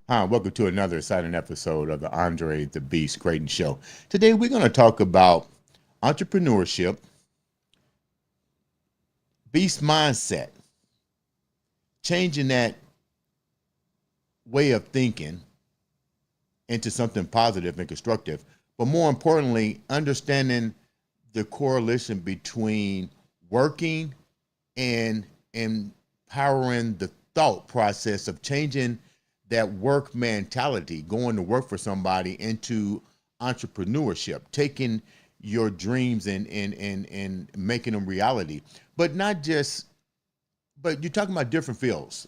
Hi, welcome to another exciting episode of the Andre The Beast Crayton Show. Today we're going to talk about entrepreneurship, beast mindset, changing that way of thinking into something positive and constructive, but more importantly, understanding the correlation between working and empowering the thought process of changing that work mentality, going to work for somebody, into entrepreneurship, taking your dreams and making them reality. But not just, but you're talking about different fields.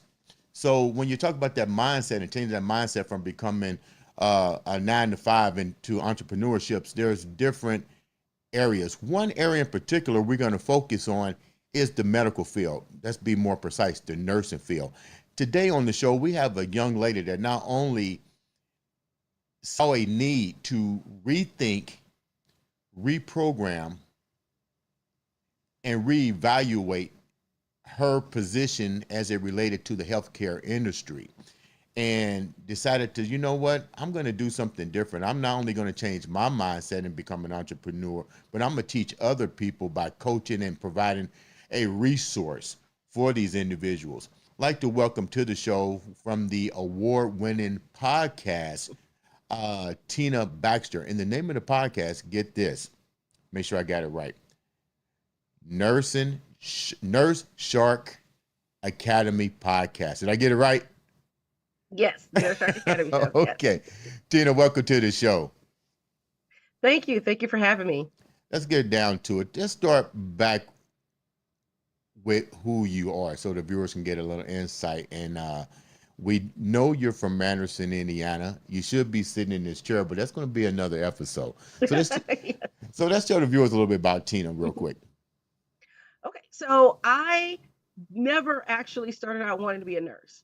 So when you talk about that mindset and changing that mindset from becoming a 9 to 5 into entrepreneurships, there's different areas. One area in particular we're going to focus on is the medical field. Let's be more precise, the nursing field. Today on the show, we have a young lady that not only saw a need to rethink, reprogram, and reevaluate her position as it related to the healthcare industry, and decided to, you know what, I'm going to do something different. I'm not only going to change my mindset and become an entrepreneur, but I'm going to teach other people by coaching and providing a resource for these individuals. I'd like to welcome to the show from the award-winning podcast, Tina Baxter. And the name of the podcast, get this, make sure I got it right, Nurse Shark Academy Podcast. Did I get it right? Yes, Nurse Shark Academy Show. Okay. Yes. Tina, welcome to the show. Thank you. Thank you for having me. Let's get down to it. Let's start back with who you are so the viewers can get a little insight. And we know you're from Anderson, Indiana. You should be sitting in this chair, but that's going to be another episode. So let's, Yes. so let's tell the viewers a little bit about Tina real quick. Okay, so I never actually started out wanting to be a nurse.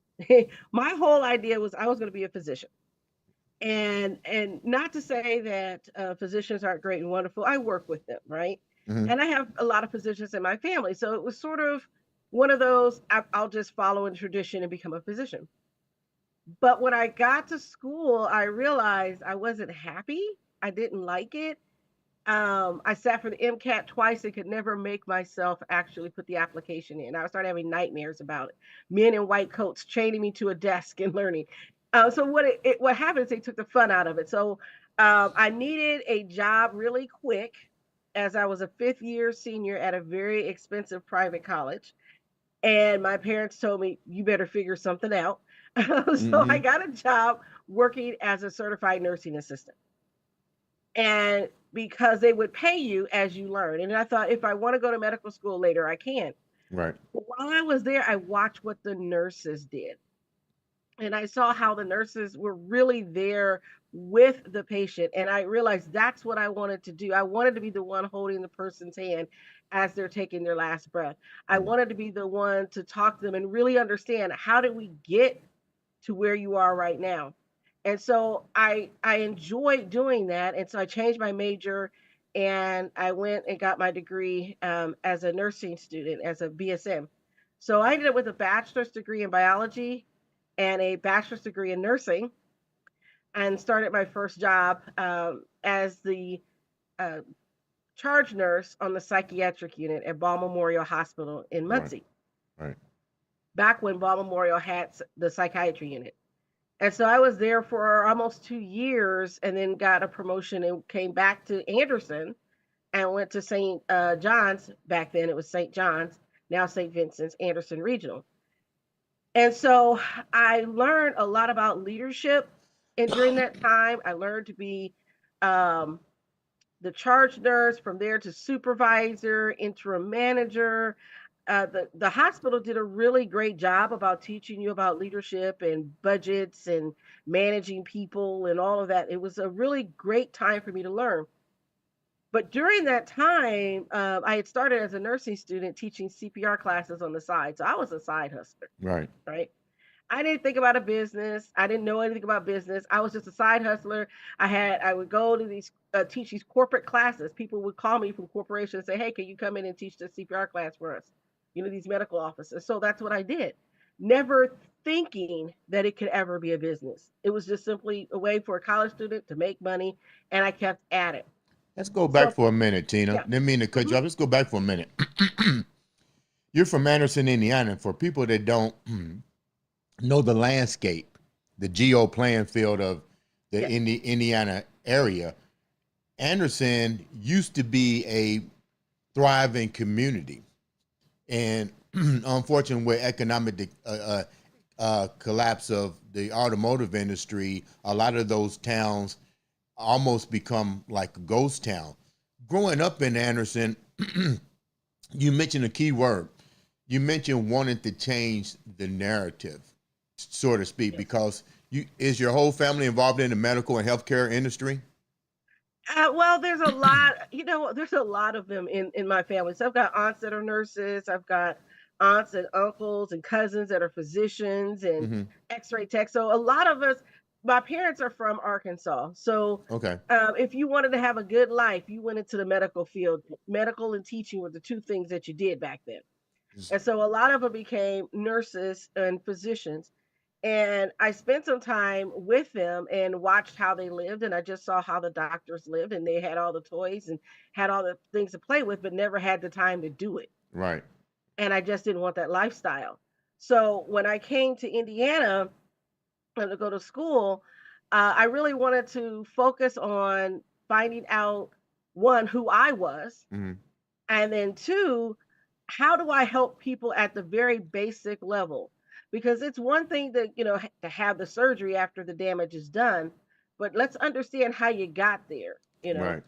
My whole idea was I was going to be a physician. And not to say that physicians aren't great and wonderful. I work with them, right? Mhm. And I have a lot of physicians in my family. So it was sort of one of those, I'll just follow in tradition and become a physician. But when I got to school, I realized I wasn't happy. I didn't like it. I sat for the MCAT twice and could never make myself actually put the application in. I started having nightmares about it. Men in white coats chaining me to a desk and learning. So what happened is they took the fun out of it. So I needed a job really quick, as I was a fifth year senior at a very expensive private college. And my parents told me, you better figure something out. So I Mhm. got a job working as a certified nursing assistant. And because they would pay you as you learn. And I thought, if I want to go to medical school later, I can. Right. But while I was there, I watched what the nurses did. And I saw how the nurses were really there with the patient. And I realized that's what I wanted to do. I wanted to be the one holding the person's hand as they're taking their last breath. I Mm. wanted to be the one to talk to them and really understand, how did we get to where you are right now? And so I enjoyed doing that. And so I changed my major and I went and got my degree as a nursing student, as a BSN. So I ended up with a bachelor's degree in biology and a bachelor's degree in nursing, and started my first job as the uh, charge nurse on the psychiatric unit at Ball Memorial Hospital in Right. Muncie, Right. back when Ball Memorial had the psychiatry unit. And so I was there for almost 2 years, and then got a promotion and came back to Anderson and went to St. John's. Back then it was St. John's, now St. Vincent's Anderson Regional. And so I learned a lot about leadership. And during that time, I learned to be um, the charge nurse, from there to supervisor, interim manager. The hospital did a really great job about teaching you about leadership and budgets and managing people and all of that. It was a really great time for me to learn. But during that time, I had started as a nursing student teaching CPR classes on the side. So I was a side hustler, Right. right? I didn't think about a business. I didn't know anything about business. I was just a side hustler. I would go to these teach these corporate classes. People would call me from corporations and say, "Hey, can you come in and teach the CPR class for us?" These medical officers. So that's what I did. Never thinking that it could ever be a business. It was just simply a way for a college student to make money, and I kept at it. Let's go back So for a minute, Tina. yeah. Didn't mean to cut Mhm. you off. Let's go back for a minute. You're from Anderson, Indiana. For people that don't know the landscape, the geo playing field of the Yes. Indiana area, Anderson used to be a thriving community. And unfortunately, with economic collapse of the automotive industry, a lot of those towns almost become like a ghost town. Growing up in Anderson, you mentioned a key word. You mentioned wanting to change the narrative, so to speak, Yes. because you is your whole family involved in the medical and healthcare industry? Well, there's a lot, there's a lot of them in my family. So I've got aunts that are nurses. I've got aunts and uncles and cousins that are physicians and Mm-hmm. X-ray techs. So a lot of us, my parents are from Arkansas. So Okay. if you wanted to have a good life, you went into the medical field. Medical and teaching were the two things that you did back then. And so a lot of them became nurses and physicians. And I spent some time with them and watched how they lived. And I just saw how the doctors lived, and they had all the toys and had all the things to play with, but never had the time to do it. Right. And I just didn't want that lifestyle. So when I came to Indiana to go to school, I really wanted to focus on finding out, one, who I was, Mm-hmm. and then two, how do I help people at the very basic level? Because it's one thing to, to have the surgery after the damage is done, but let's understand how you got there. Right.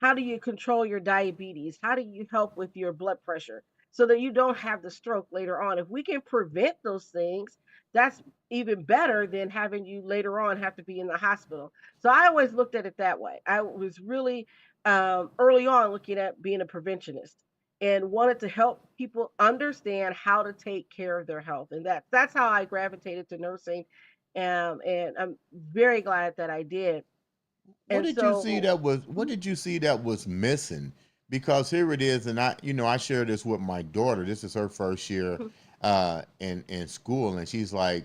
How do you control your diabetes? How do you help with your blood pressure so that you don't have the stroke later on? If we can prevent those things, that's even better than having you later on have to be in the hospital. So I always looked at it that way. I was really early on looking at being a preventionist and wanted to help people understand how to take care of their health. And that's how I gravitated to nursing. And I'm very glad that I did. What And did you see so, that was what mhm, did you see that was missing? Because here it is, and I share this with my daughter. This is her first year mhm, in school, and she's like,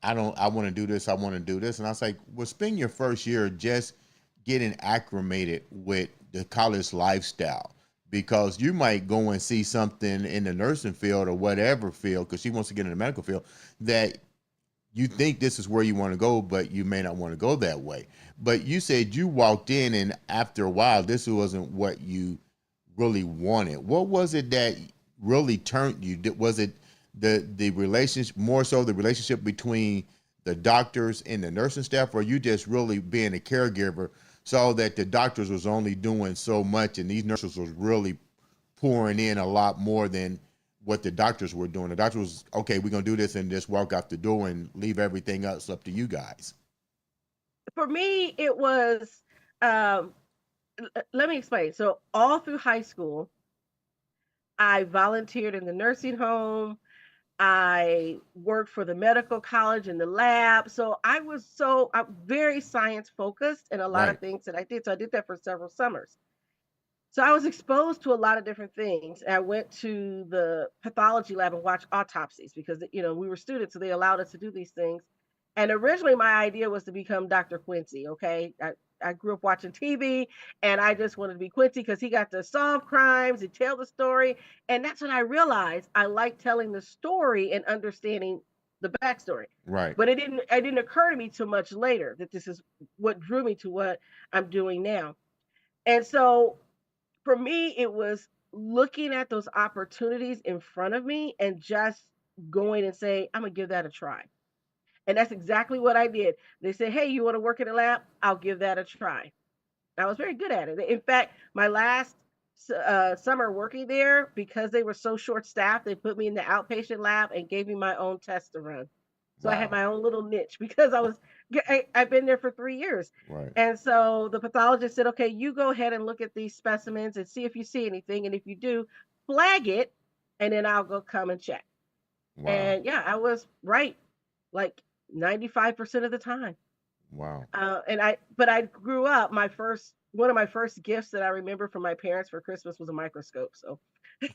I want to do this, I want to do this. And I was like, well, spend your first year just getting acclimated with the college lifestyle, because you might go and see something in the nursing field or whatever field, because she wants to get in the medical field, that you think this is where you want to go, but you may not want to go that way. But you said you walked in, and after a while, this wasn't what you really wanted. What was it that really turned you? Was it the relationship, more so the relationship between the doctors and the nursing staff, or you just really being a caregiver saw that the doctors was only doing so much, and these nurses was really pouring in a lot more than what the doctors were doing? The doctor was, okay, we're gonna do this and just walk out the door and leave everything else up to you guys. for me, it was, um, let me explain. So, all through high school, I volunteered in the nursing home. I worked for the medical college in the lab. So, I'm very science focused in a lot Right. of things that I did. So, I did that for several summers. So, I was exposed to a lot of different things. I went to the pathology lab and watched autopsies because, we were students, so they allowed us to do these things. And originally, my idea was to become Dr. Quincy. Okay. I grew up watching TV and I just wanted to be Quincy because he got to solve crimes and tell the story. And that's when I realized I like telling the story and understanding the backstory. Right. But it didn't occur to me too much later that this is what drew me to what I'm doing now. And so for me, it was looking at those opportunities in front of me and just going and say, I'm gonna give that a try. And that's exactly what I did. They said, "Hey, you want to work in a lab? I'll give that a try." I was very good at it. In fact, my last summer working there, because they were so short staffed, they put me in the outpatient lab and gave me my own test to run. So I had Wow. my own little niche because I was I've been there for 3 years. Right. And so the pathologist said, okay, you go ahead and look at these specimens and see if you see anything. And if you do, flag it, and then I'll go come and check. Wow. And yeah, I was right like 95% of the time. Wow. But I grew up, one of my first gifts that I remember from my parents for Christmas was a microscope. So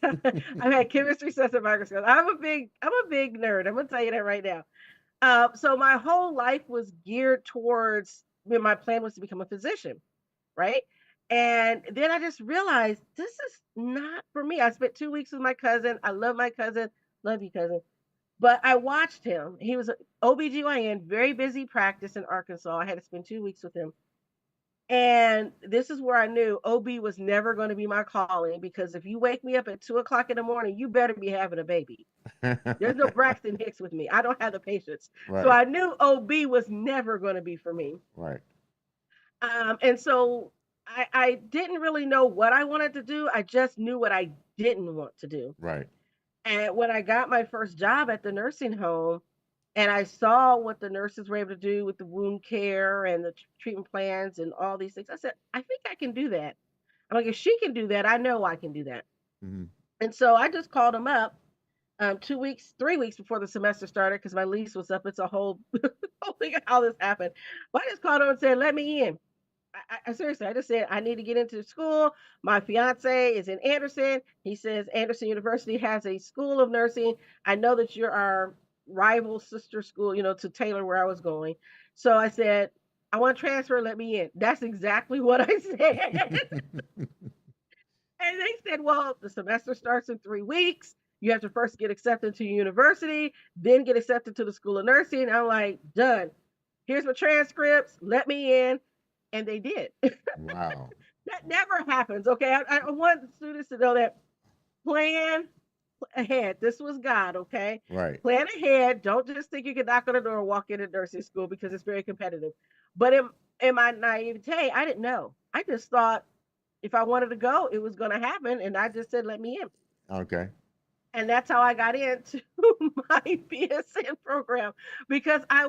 I've had chemistry sets and microscopes. I'm a big nerd. I'm gonna tell you that right now. So my whole life was geared towards when my plan was to become a physician, right? And then I just realized this is not for me. I spent 2 weeks with my cousin. I love my cousin. Love you, cousin. But I watched him. He was an OBGYN, very busy practice in Arkansas. I had to spend 2 weeks with him. And this is where I knew OB was never going to be my calling, because if you wake me up at 2 o'clock in the morning, you better be having a baby. There's no Braxton Hicks with me. I don't have the patience. So Right. I knew OB was never going to be for me. Right. And so I didn't really know what I wanted to do. I just knew what I didn't want to do. Right. And when I got my first job at the nursing home, and I saw what the nurses were able to do with the wound care and the treatment plans and all these things, I said, I think I can do that. I'm like, if she can do that, I know I can do that. Hmm. And so I just called them up 2 weeks, 3 weeks before the semester started, because my lease was up. It's a whole, whole thing of how this happened. But I just called them and said, let me in. I seriously, I just said I need to get into school. My fiance is in Anderson. He says Anderson University has a school of nursing. I know that you're our rival sister school, to Taylor, where I was going. So I said, I want to transfer. Let me in. That's exactly what I said. And they said, well, the semester starts in 3 weeks. You have to first get accepted to university, then get accepted to the school of nursing. I'm like, done. Here's my transcripts. Let me in. And they did. Wow. That never happens. Okay. I want the students to know that plan ahead. This was God. Okay. Right. Plan ahead. Don't just think you can knock on the door and walk into nursing school, because it's very competitive. But in my naivete, I didn't know. I just thought if I wanted to go, it was going to happen. And I just said, let me in. Okay. And that's how I got into my BSN program, because I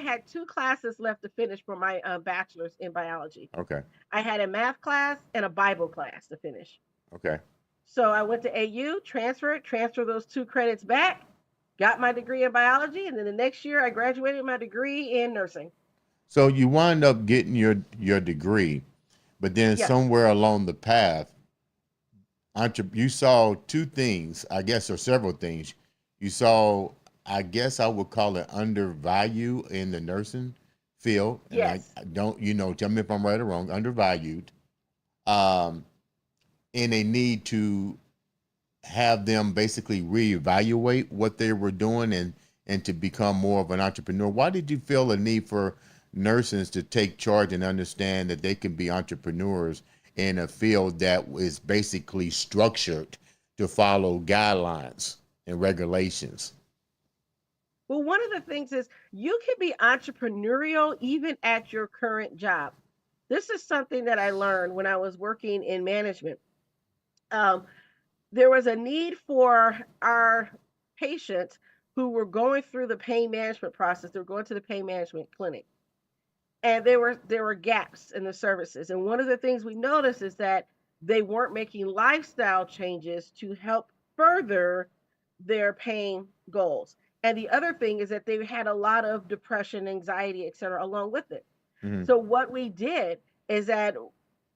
had 2 classes left to finish for my bachelor's in biology. Okay. I had a math class and a Bible class to finish. Okay. So I went to AU, transfer those 2 credits back, got my degree in biology, and then the next year I graduated my degree in nursing. So you wind up getting your degree, but then Yes, somewhere along the path, you saw two things, I guess, or several things. You saw, I guess I would call it undervalue in the nursing field, and yes. I don't, tell me if I'm right or wrong. Undervalued, um, and a need to have them basically reevaluate what they were doing and to become more of an entrepreneur. Why did you feel a need for nurses to take charge and understand that they can be entrepreneurs in a field that is basically structured to follow guidelines and regulations? Well, one of the things is you can be entrepreneurial even at your current job. This is something that I learned when I was working in management. Um, there was a need for our patients who were going through the pain management process. They were going to the pain management clinic, and there were gaps in the services. And one of the things we noticed is that they weren't making lifestyle changes to help further their pain goals. And the other thing is that they had a lot of depression, anxiety, et cetera, along with it. Hmm. So what we did is that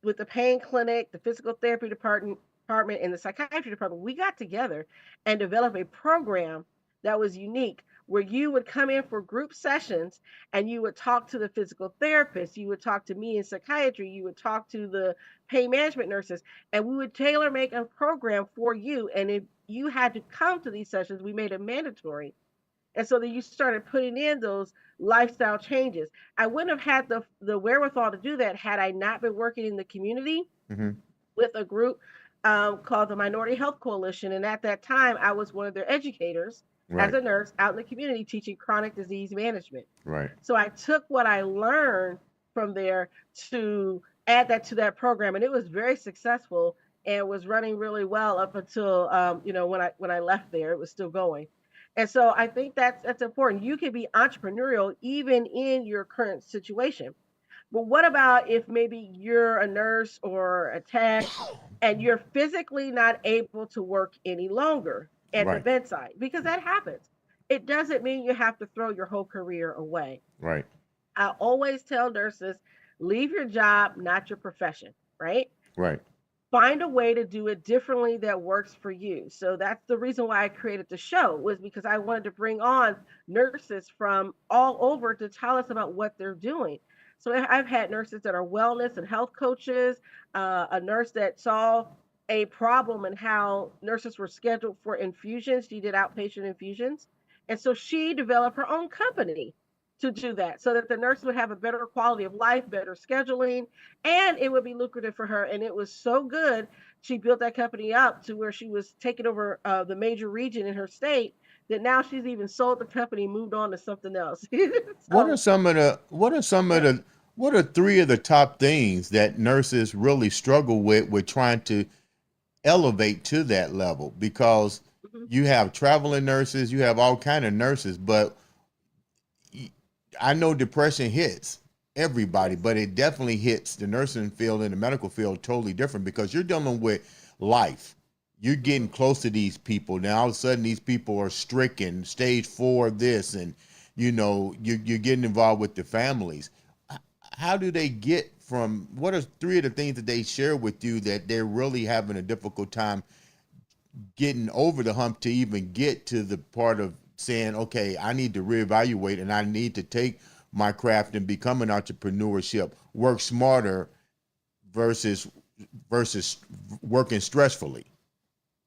with the pain clinic, the physical therapy department, and the psychiatry department, we got together and developed a program that was unique, where you would come in for group sessions and you would talk to the physical therapist, you would talk to me in psychiatry, you would talk to the pain management nurses, and we would tailor make a program for you. And if you had to come to these sessions, we made it mandatory. And so then you started putting in those lifestyle changes. I wouldn't have had the wherewithal to do that had I not been working in the community Hmm. with a group called the Minority Health Coalition. And at that time, I was one of their educators as Right. a nurse out in the community teaching chronic disease management. Right. So I took what I learned from there to add that to that program, and it was very successful and was running really well up until when I left there. It was still going. And so I think that's important. You can be entrepreneurial even in your current situation. But what about if maybe you're a nurse or a tech and you're physically not able to work any longer at the Right, bedside? Because that happens. It doesn't mean you have to throw your whole career away. right, I always tell nurses, leave your job, not your profession, right? right. Find a way to do it differently that works for you. So that's the reason why I created the show, was because I wanted to bring on nurses from all over to tell us about what they're doing. So I've had nurses that are wellness and health coaches, a nurse that saw a problem in how nurses were scheduled for infusions. She did outpatient infusions. And so she developed her own company to do that so that the nurse would have a better quality of life, better scheduling, and it would be lucrative for her. And it was so good. She built that company up to where she was taking over the major region in her state, that now she's even sold the company, moved on to something else. What are So, some of the what are some of yeah. the what are three of the top things that nurses really struggle with trying to elevate to that level? Because Mhm. you have traveling nurses, you have all kind of nurses, but I know depression hits everybody, Yes. but it definitely hits the nursing field and the medical field totally different because you're dealing with life. You're getting Hmm. close to these people. Now all of a sudden these people are stricken, stage 4 of this, and you're getting involved with the families. How do they get from what are three of the things that they share with you that they're really having a difficult time getting over the hump to even get to the part of saying, okay, I need to reevaluate and I need to take my craft and become an entrepreneurship, work smarter versus versus working stressfully.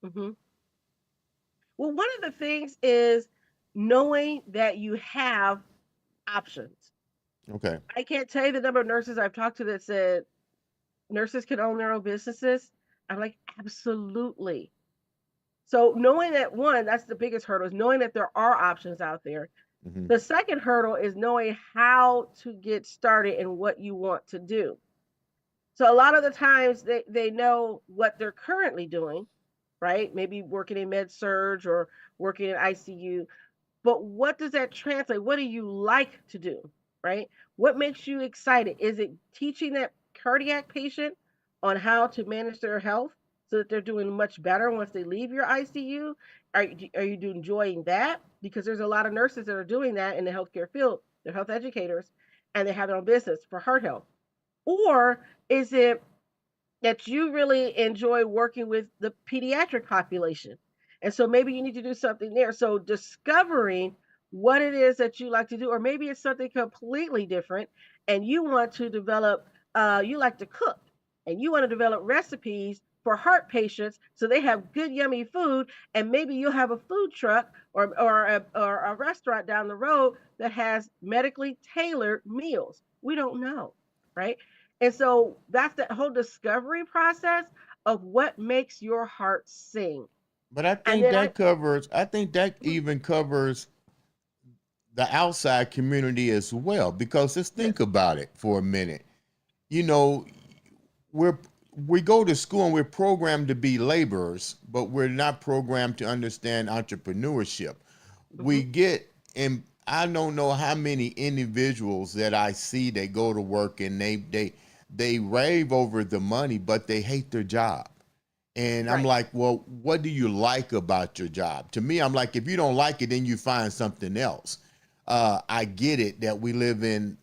Hmm. Well, one of the things is knowing that you have options. Okay. I can't tell you the number of nurses I've talked to that said nurses can own their own businesses. I'm like, absolutely. So knowing that, one, that's the biggest hurdle, is knowing that there are options out there. Hmm. The second hurdle is knowing how to get started and what you want to do. So a lot of the times they know what they're currently doing, right? Maybe working in med surge or working in ICU. But what does that translate? What do you like to do, right? What makes you excited? Is it teaching that cardiac patient on how to manage their health so that they're doing much better once they leave your ICU? Are you enjoying that? Because there's a lot of nurses that are doing that in the healthcare field. They're health educators and they have their own business for heart health. Or is it that you really enjoy working with the pediatric population? And so maybe you need to do something there. So discovering what it is that you like to do, or maybe it's something completely different and you want to develop, you like to cook and you want to develop recipes for heart patients so they have good, yummy food. And maybe you'll have a food truck or a restaurant down the road that has medically tailored meals. We don't know, right? And so that's the whole discovery process of what makes your heart sing. But I And think then that covers. I think that mhm, even covers the outside community as well. Because let's yes. think about it for a minute. You know, we're we go to school and we're programmed to be laborers, but we're not programmed to understand entrepreneurship. We Mhm. get and I don't know how many individuals that I see that go to work and they rave over the money, but they hate their job. And I'm Right. like, well, what do you like about your job? To me, I'm like, if you don't like it, then you find something else. I get it that we live in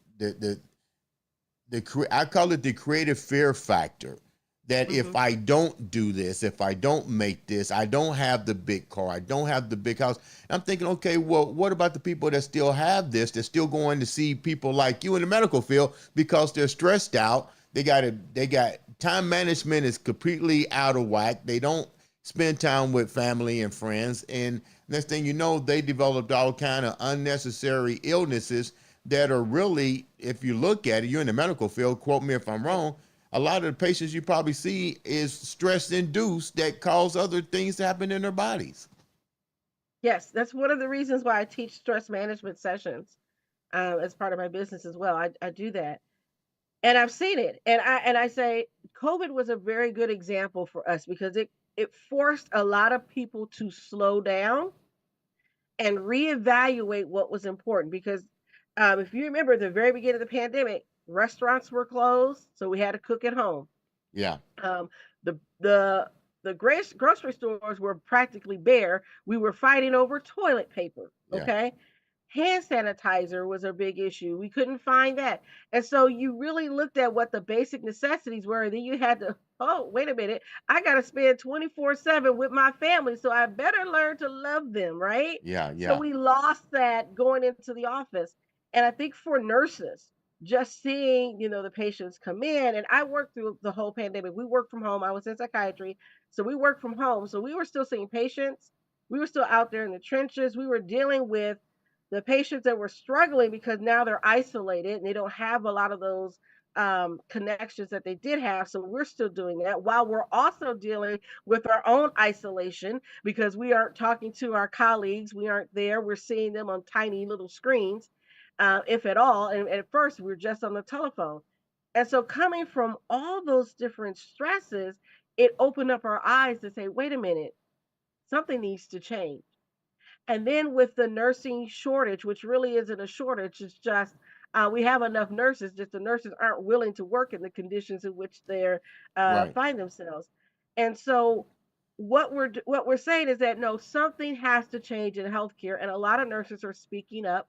I call it the creative fear factor. That if Mhm. I don't do this, if I don't make this, I don't have the big car, I don't have the big house. I'm thinking, okay, well, what about the people that still have this? They're still going to see people like you in the medical field because they're stressed out. They got time management is completely out of whack. They don't spend time with family and friends, and next thing you know, they developed all kind of unnecessary illnesses that are really, if you look at it, you're in the medical field, quote me if I'm Right. wrong, a lot of the patients you probably see is stress induced that cause other things to happen in their bodies. Yes, that's one of the reasons why I teach stress management sessions as part of my business as well. I do that, and I've seen it. And I say COVID was a very good example for us because it forced a lot of people to slow down and reevaluate what was important. Because if you remember the very beginning of the pandemic, restaurants were closed, so we had to cook at home. Yeah. Um, the grocery stores were practically bare. We were fighting over toilet paper. Yeah. Okay. Hand sanitizer was a big issue. We couldn't find that. And so you really looked at what the basic necessities were. And then you had to, oh, wait a minute. I got to spend 24/7 with my family. So I better learn to love them. Right. Yeah. So Yeah. we lost that going into the office. And I think for nurses, just seeing, the patients come in, and I worked through the whole pandemic. We worked from home. I was in psychiatry, so we worked from home. So we were still seeing patients. We were still out there in the trenches. We were dealing with the patients that were struggling because now they're isolated and they don't have a lot of those connections that they did have. So we're still doing that while we're also dealing with our own isolation because we aren't talking to our colleagues. We aren't there. We're seeing them on tiny little screens, if at all. And at first, we were just on the telephone. And so, coming from all those different stresses, it opened up our eyes to say, wait a minute, something needs to change. And then with the nursing shortage, which really isn't a shortage, it's just we have enough nurses, just the nurses aren't willing to work in the conditions in which they're Right. find themselves. And so what we're saying is that no, something has to change in healthcare, and a lot of nurses are speaking up.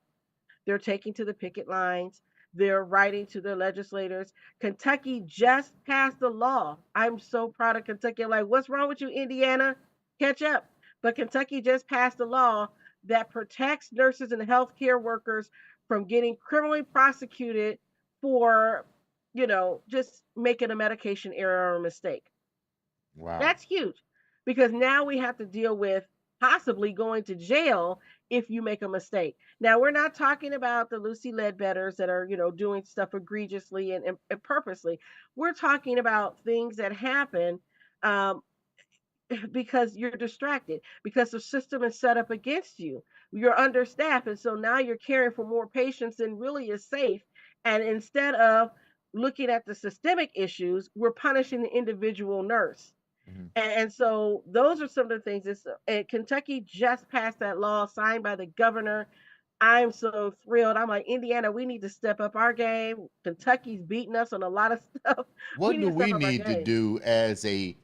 They're taking to the picket lines. They're writing to their legislators. Kentucky just passed a law. I'm so proud of Kentucky. I'm like, what's wrong with you, Indiana? Catch up. But Kentucky just passed a law that protects nurses and healthcare workers from getting criminally prosecuted for, just making a medication error or mistake. Wow. That's huge because now we have to deal with possibly going to jail if you make a mistake. Now, we're not talking about the Lucy Ledbetters that are, doing stuff egregiously and purposely. We're talking about things that happen um, because you're distracted, because the system is set up against you. You're understaffed. And so now you're caring for more patients than really is safe. And instead of looking at the systemic issues, we're punishing the individual nurse. Mhm. And so those are some of the things. And Kentucky just passed that law signed by the governor. I'm so thrilled. I'm like, Indiana, we need to step up our game. Kentucky's beating us on a lot of stuff. We What need do to step we up our need to game. do as a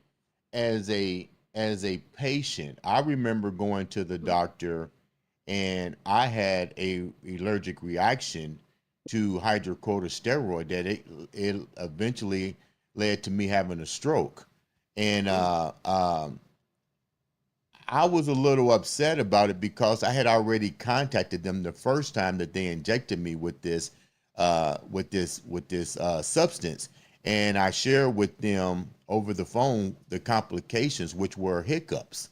patient? I remember going to the Mhm. doctor and I had a allergic reaction to hydrocorticosteroid that it eventually led to me having a stroke. And Mm. I was a little upset about it because I had already contacted them the first time that they injected me with this substance, and I shared with them over the phone the complications, which were hiccups,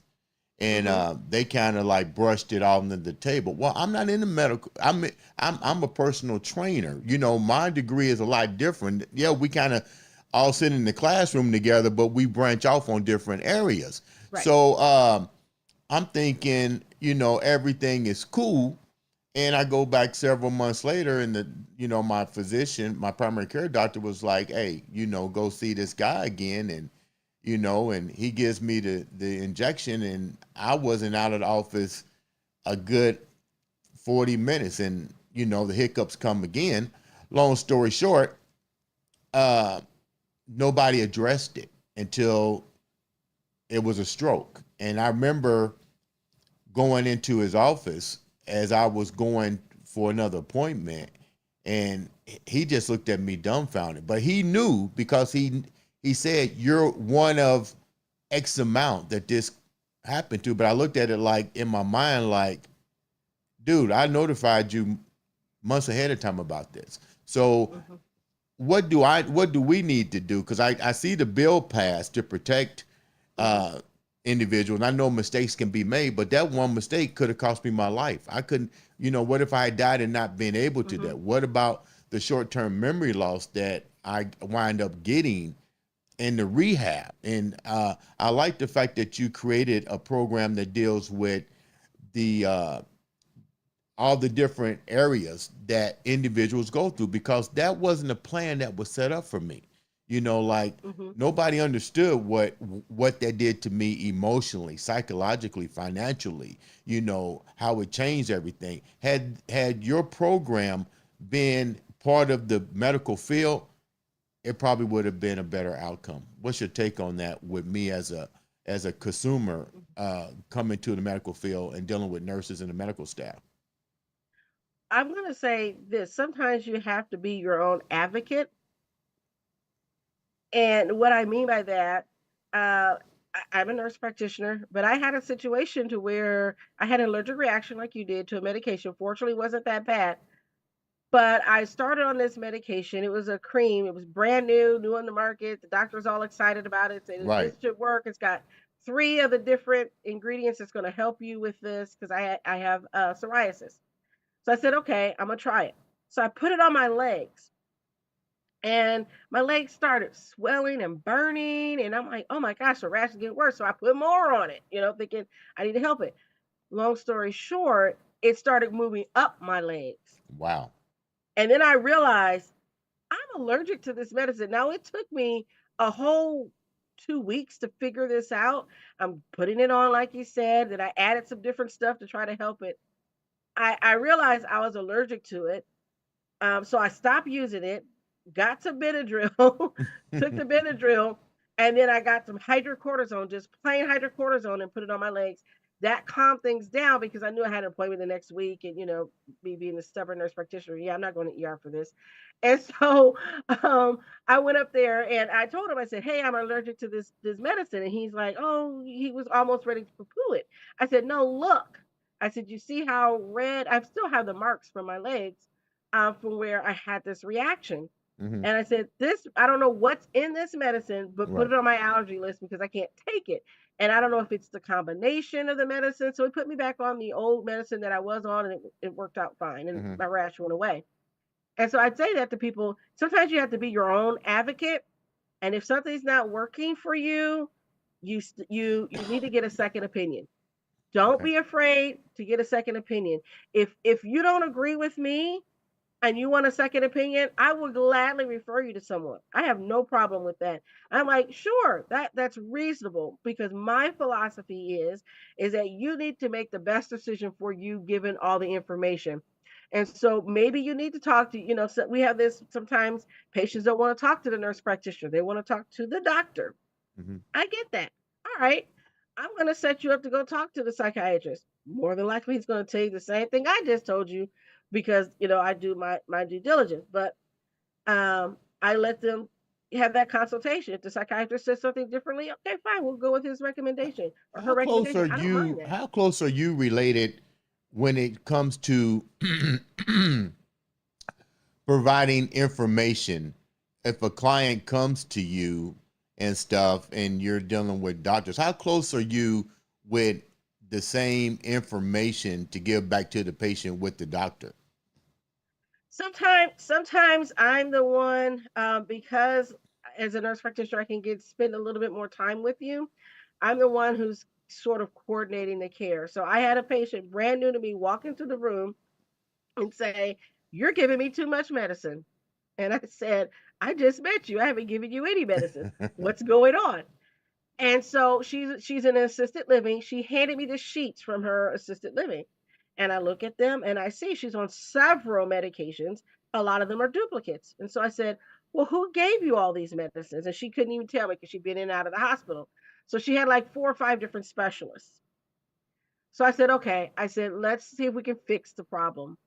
and Mhm. they kind of like brushed it all under the table. Well, I'm not in the medical. I'm a personal trainer. My degree is a lot different. Yeah, we kind of all sit in the classroom together, but we branch off on different areas. Right. So I'm thinking, everything is cool. And I go back several months later, and my physician, my primary care doctor was like, "Hey, go see this guy again." And he gives me the injection, and I wasn't out of the office a good 40 minutes, and the hiccups come again. Long story short, uh, nobody addressed it until it was a stroke. And I remember going into his office as I was going for another appointment, and he just looked at me dumbfounded. But he knew because he said, "You're one of X amount that this happened to." But I looked at it like in my mind, like, dude, I notified you months ahead of time about this. So Mhm. what do we need to do? Because I see the bill passed to protect Mhm. uh, individuals. And I know mistakes can be made, but that one mistake could have cost me my life. I couldn't, what if I had died and not been able to Mhm. that? What about the short-term memory loss that I wind up getting in the rehab? And I like the fact that you created a program that deals with the all the different areas that individuals go through, because that wasn't a plan that was set up for me. Like Mhm. nobody understood what that did to me emotionally, psychologically, financially, how it changed everything. Had your program been part of the medical field, it probably would have been a better outcome. What's your take on that with me as a consumer coming to the medical field and dealing with nurses and the medical staff? I'm going to say this, sometimes you have to be your own advocate. And what I mean by that, I'm a nurse practitioner, but I had a situation to where I had an allergic reaction like you did to a medication. Fortunately, it wasn't that bad. But I started on this medication. It was a cream. It was brand new, new on the market. The doctor was all excited about it, saying Right. this should work. It's got three of the different ingredients that's going to help you with this because I have psoriasis. So I said, okay, I'm gonna try it. So I put it on my legs, and my legs started swelling and burning, and I'm like, oh my gosh, the rash is getting worse. So I put more on it, thinking I need to help it. Long story short, it started moving up my legs, Wow. and then I realized I'm allergic to this medicine. Now, it took me a whole 2 weeks to figure this out. I'm putting it on, like you said, that I added some different stuff to try to help it. I realized I was allergic to it. So I stopped using it, got some Benadryl, took the Benadryl, and then I got some hydrocortisone, just plain hydrocortisone, and put it on my legs. That calmed things down because I knew I had an appointment the next week, and me being the stubborn nurse practitioner, yeah, I'm not going to ER for this. And so I went up there and I told him, I said, "Hey, I'm allergic to this medicine," and he's like, "Oh," he was almost ready to poo it. I said, "No, look." I said, "You see how red? I still have the marks from my legs from where I had this reaction." Hmm. And I said, "This, I don't know what's in this medicine, but put Right. it on my allergy list because I can't take it." And I don't know if it's the combination of the medicine. So he put me back on the old medicine that I was on, and it worked out fine, and Hmm. my rash went away. And so I'd say that to people. Sometimes you have to be your own advocate, and if something's not working for you, you need to get a second opinion. Don't Okay. be afraid to get a second opinion. If you don't agree with me, and you want a second opinion, I will gladly refer you to someone. I have no problem with that. I'm like, sure, that's reasonable because my philosophy is that you need to make the best decision for you given all the information. And so maybe you need to talk to, so we have this sometimes patients don't want to talk to the nurse practitioner. They want to talk to the doctor. Hmm. I get that. All right. I'm going to set you up to go talk to the psychiatrist. More than likely, he's going to tell you the same thing I just told you because, I do my due diligence. But I let them have that consultation. If the psychiatrist says something differently, okay, fine. We'll go with his recommendation or her How close recommendation. are I don't mind you? that. How close are you related when it comes to providing information? If a client comes to you and stuff, and you're dealing with doctors, how close are you with the same information to give back to the patient with the doctor? Sometimes I'm the one because as a nurse practitioner, I can get spend a little bit more time with you. I'm the one who's sort of coordinating the care. So I had a patient brand new to me walk into the room and say, "You're giving me too much medicine." And I said, "I just met you. I haven't given you any medicine. What's going on?" And so she's in assisted living. She handed me the sheets from her assisted living. And I look at them and I see she's on several medications. A lot of them are duplicates. And so I said, "Well, who gave you all these medicines?" And she couldn't even tell me because she'd been in and out of the hospital. So she had like 4 or 5 different specialists. So I said, "Okay." I said, "Let's see if we can fix the problem."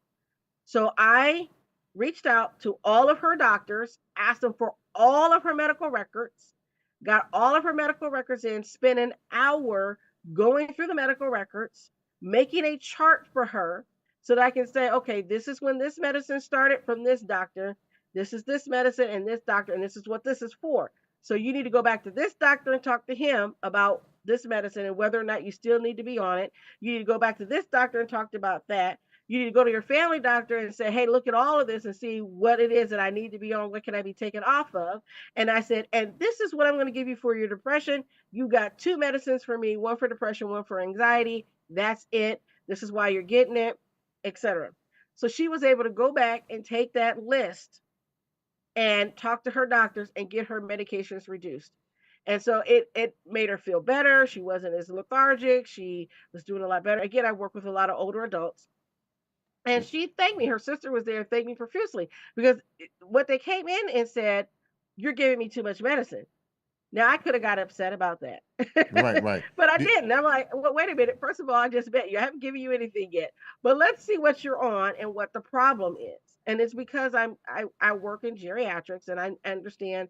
So I reached out to all of her doctors, asked them for all of her medical records, got all of her medical records in, spent an hour going through the medical records, making a chart for her so that I can say, okay, this is when this medicine started from this doctor. This is this medicine and this doctor, and this is what this is for. So you need to go back to this doctor and talk to him about this medicine and whether or not you still need to be on it. You need to go back to this doctor and talk about that. You need to go to your family doctor and say, "Hey, look at all of this and see what it is that I need to be on. What can I be taken off of?" And I said, "And this is what I'm going to give you for your depression. You got two medicines for me, one for depression, one for anxiety. That's it. This is why you're getting it, etc." So she was able to go back and take that list and talk to her doctors and get her medications reduced. And so it made her feel better. She wasn't as lethargic. She was doing a lot better. Again, I work with a lot of older adults. And she thanked me. Her sister was there, thanked me profusely because what they came in and said, "You're giving me too much medicine." Now I could have got upset about that, Right, right. but I Did, didn't. I'm like, well, wait a minute. First of all, I just met you. I haven't given you anything yet, but let's see what you're on and what the problem is. And it's because I work in geriatrics and I understand,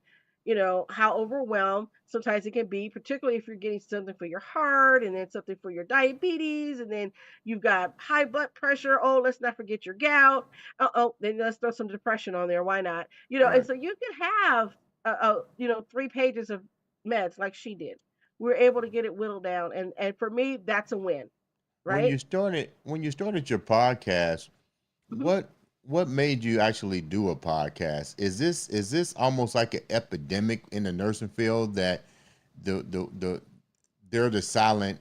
how overwhelmed sometimes it can be, particularly if you're getting something for your heart and then something for your diabetes, and then you've got high blood pressure. Oh, let's not forget your gout. Oh, then let's throw some depression on there. Why not? And right. so you can have 3 pages of meds like she did. We were able to get it whittled down, and for me, that's a win, right? When you started your podcast, Mhm. what made you actually do a podcast? Is this almost like an epidemic in the nursing field that the they're the silent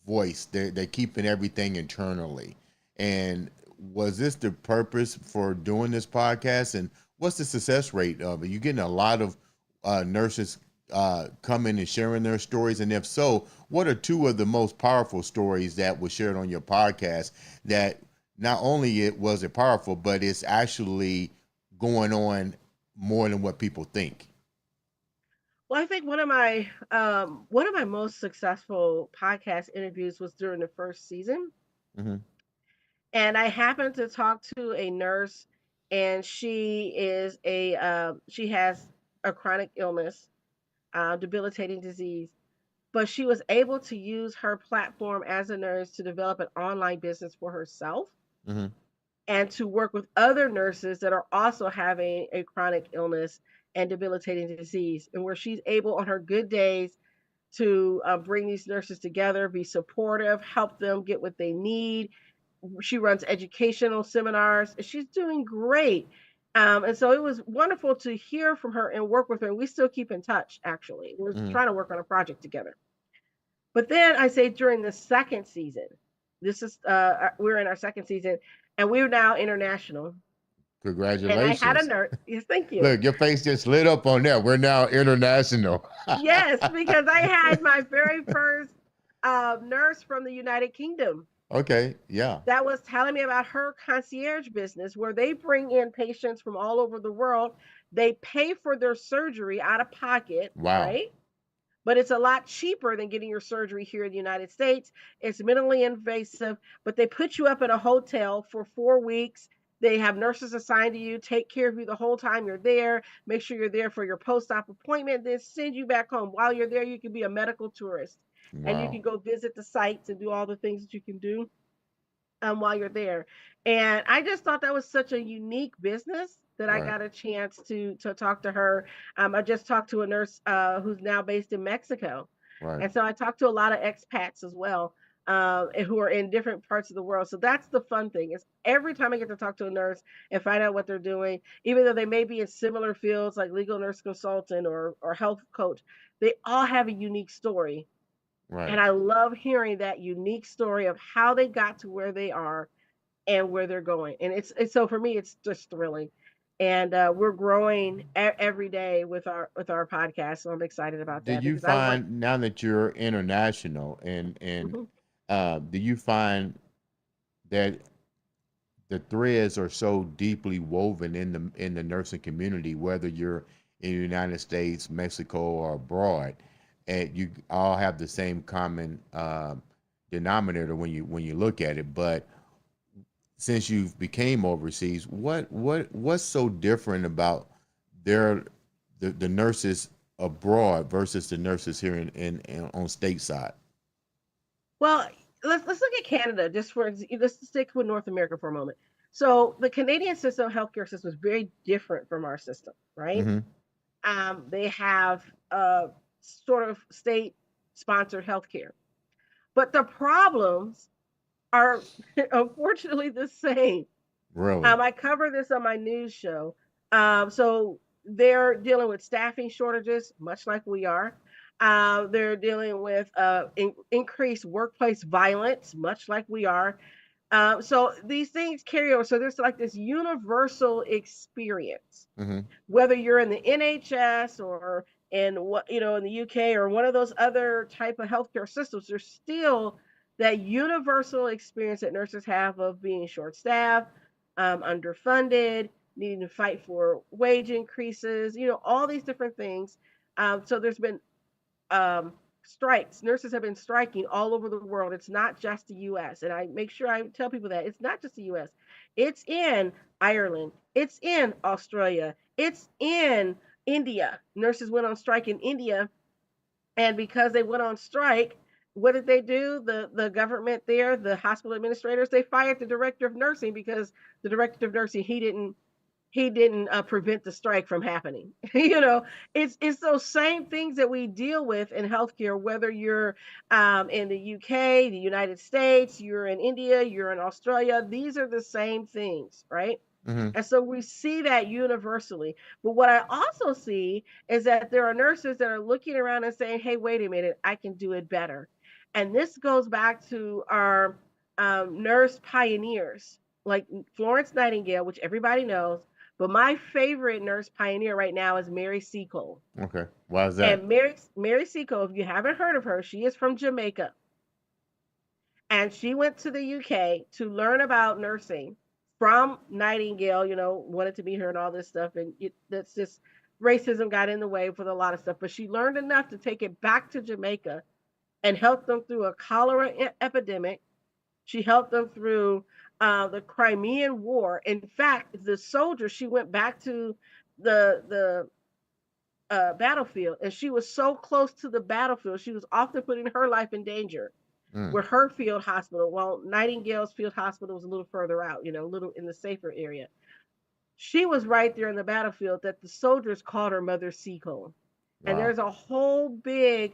voice. They're keeping everything internally. And was this the purpose for doing this podcast? And what's the success rate of it? You getting a lot of nurses coming and sharing their stories? And if so, what are two of the most powerful stories that were shared on your podcast that not only it powerful, but it's actually going on more than what people think? Well, I think one of my most successful podcast interviews was during the first season, Hmm. and I happened to talk to a nurse, and she has a chronic illness, debilitating disease, but she was able to use her platform as a nurse to develop an online business for herself Hmm. and to work with other nurses that are also having a chronic illness and debilitating disease, and where she's able on her good days to bring these nurses together, be supportive, help them get what they need. She runs educational seminars. She's doing great. And so it was wonderful to hear from her and work with her. And we still keep in touch, actually. We're Hmm. trying to work on a project together. But then I say during the second season, we're in our second season, and we're now international. And I had a Congratulations. nurse. Yes, thank you. Look, your face just lit up on that. We're now international. Yes, because I had my very first nurse from the United Kingdom Okay, yeah. that was telling me about her concierge business where they bring in patients from all over the world. They pay for their surgery out of pocket, Wow. right? But it's a lot cheaper than getting your surgery here in the United States. It's minimally invasive, but they put you up in a hotel for 4 weeks. They have nurses assigned to you, take care of you the whole time you're there, make sure you're there for your post op appointment, then send you back home. While you're there, you can be a medical tourist and you Wow. can go visit the sites and do all the things that you can do while you're there. And I just thought that was such a unique business that I Right. got a chance to talk to her. I just talked to a nurse who's now based in Mexico, Right. and so I talked to a lot of expats as well, and who are in different parts of the world. So that's the fun thing is every time I get to talk to a nurse and find out what they're doing, even though they may be in similar fields like legal nurse consultant or health coach, they all have a unique story, and Right. I love hearing that unique story of how they got to where they are and where they're going. And it's so for me, it's just thrilling. And we're growing every day with our podcast, so I'm excited about Do that you because I want. find now that you're international and Mhm. do you find that the threads are so deeply woven in the nursing community, whether you're in the United States, Mexico, or abroad, and you all have the same common denominator when you look at it. But since you've became overseas, what's so different about their the nurses abroad versus the nurses here in on stateside? Well, let's look at Canada just for let's stick with North America for a moment. So the Canadian system, healthcare system, is very different from our system, right? Mm-hmm. They have sort of state sponsored healthcare, but the problems are unfortunately the same. Really? I cover this on my news show. So they're dealing with staffing shortages, much like we are. They're dealing with increased workplace violence, much like we are. So these things carry over. So there's like this universal experience, Mm-hmm. whether you're in the NHS or in what in the UK or one of those other type of healthcare systems. There's still that universal experience that nurses have of being short-staffed, underfunded, needing to fight for wage increases. All these different things. So there's been strikes. Nurses have been striking all over the world. It's not just the US. And I make sure I tell people that it's not just the US. It's in Ireland. It's in Australia. It's in India. Nurses went on strike in India. And because they went on strike, what did they do? The government there, the hospital administrators, they fired the director of nursing because the director of nursing, he didn't prevent the strike from happening. It's those same things that we deal with in healthcare, whether you're in the UK, the United States, you're in India, you're in Australia. These are the same things, right? Mm-hmm. And so we see that universally. But what I also see is that there are nurses that are looking around and saying, hey, wait a minute, I can do it better. And this goes back to our nurse pioneers like Florence Nightingale, which everybody knows. But my favorite nurse pioneer right now is Mary Seacole. Okay. Why is that? And Mary Seacole, if you haven't heard of her, she is from Jamaica. And she went to the UK to learn about nursing from Nightingale, wanted to be her and all this stuff. And that's just racism got in the way with a lot of stuff. But she learned enough to take it back to Jamaica and help them through a cholera epidemic. She helped them through the Crimean War. In fact, the soldiers, she went back to the battlefield, and she was so close to the battlefield, she was often putting her life in danger Mm. with her field hospital, while Nightingale's field hospital was a little further out, a little in the safer area. She was right there in the battlefield that the soldiers called her Mother Seacole. And Wow. there's a whole big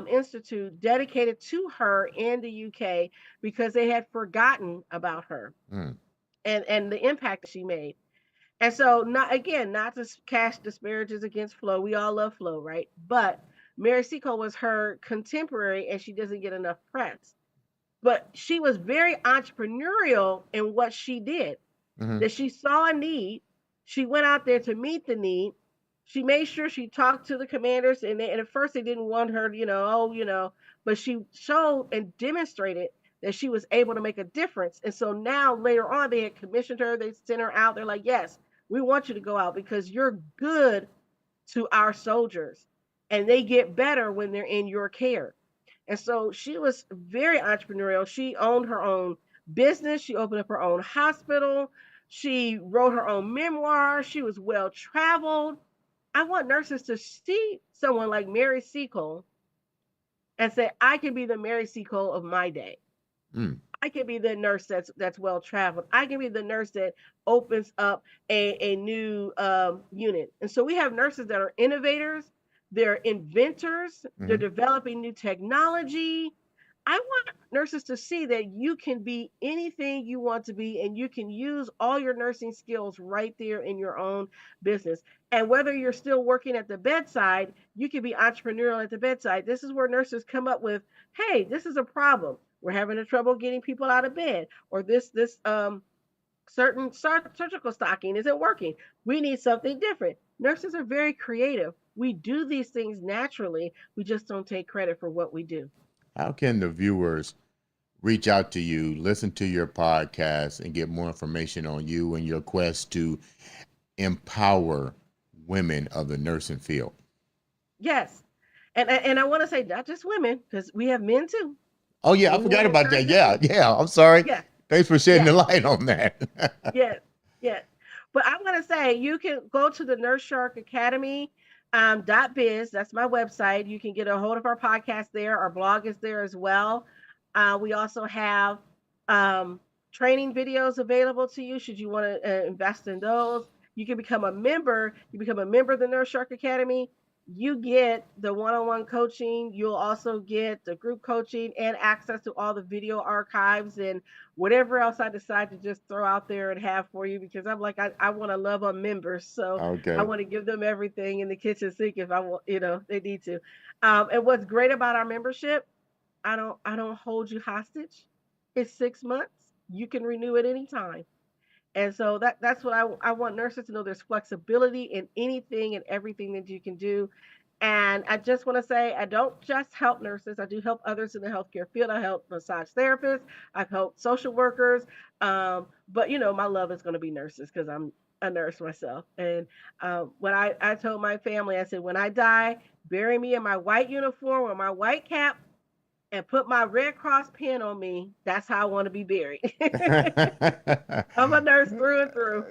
institute dedicated to her in the UK because they had forgotten about her Mm. and the impact that she made. And so, not to cast disparages against Flo. We all love Flo, right? But Mary Seacole was her contemporary, and she doesn't get enough press. But she was very entrepreneurial in what she did. Mm-hmm. That she saw a need, she went out there to meet the need. She made sure she talked to the commanders, and at first they didn't want her, but she showed and demonstrated that she was able to make a difference. And so now later on, they had commissioned her, they sent her out. They're like, yes, we want you to go out because you're good to our soldiers, and they get better when they're in your care. And so she was very entrepreneurial. She owned her own business. She opened up her own hospital. She wrote her own memoir. She was well traveled. I want nurses to see someone like Mary Seacole and say, I can be the Mary Seacole of my day. Mm. I can be the nurse that's well traveled. I can be the nurse that opens up a new unit. And so we have nurses that are innovators, they're inventors, they're Mm-hmm. developing new technology. I want nurses to see that you can be anything you want to be, and you can use all your nursing skills right there in your own business. And whether you're still working at the bedside, you can be entrepreneurial at the bedside. This is where nurses come up with, hey, this is a problem. We're having a trouble getting people out of bed, or this certain surgical stocking isn't working. We need something different. Nurses are very creative. We do these things naturally. We just don't take credit for what we do. How can the viewers reach out to you, listen to your podcast, and get more information on you and your quest to empower women of the nursing field? Yes. And I want to say not just women, because we have men too. Oh yeah, I We forgot want to about that. encourage them Yeah, too. yeah. I'm sorry. Yeah, Thanks for shedding yeah, the light on that. yes, yes. But I'm gonna say you can go to the Nurse Shark Academy .biz. That's my website. You can get a hold of our podcast there. Our blog is there as well. We also have um, training videos available to you should you want to invest in those. You can become a member. You become a member of the Nurse Shark Academy. You get the one-on-one coaching. You'll also get the group coaching and access to all the video archives and whatever else I decide to just throw out there and have for you, because I'm like, I want to love on members. So I Okay. want to give them everything in the kitchen sink if I want, they need to. And what's great about our membership, I don't hold you hostage. It's 6 months. You can renew it anytime. And so that's what I want nurses to know. There's flexibility in anything and everything that you can do. And I just want to say, I don't just help nurses. I do help others in the healthcare field. I help massage therapists. I help social workers. But my love is going to be nurses because I'm a nurse myself. And when I told my family, I said, when I die, bury me in my white uniform or my white cap and put my Red Cross pin on me. That's how I want to be buried. I'm a nurse through and through.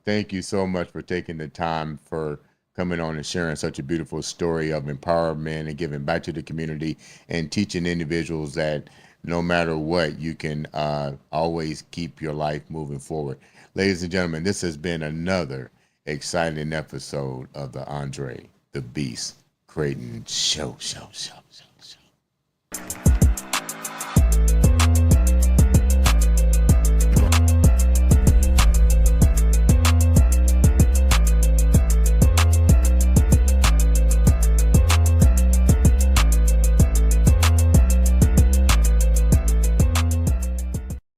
Thank you so much for taking the time for coming on and sharing such a beautiful story of empowerment and giving back to the community and teaching individuals that no matter what, you can always keep your life moving forward. Ladies and gentlemen, this has been another exciting episode of the Andre the Beast Crayton Show.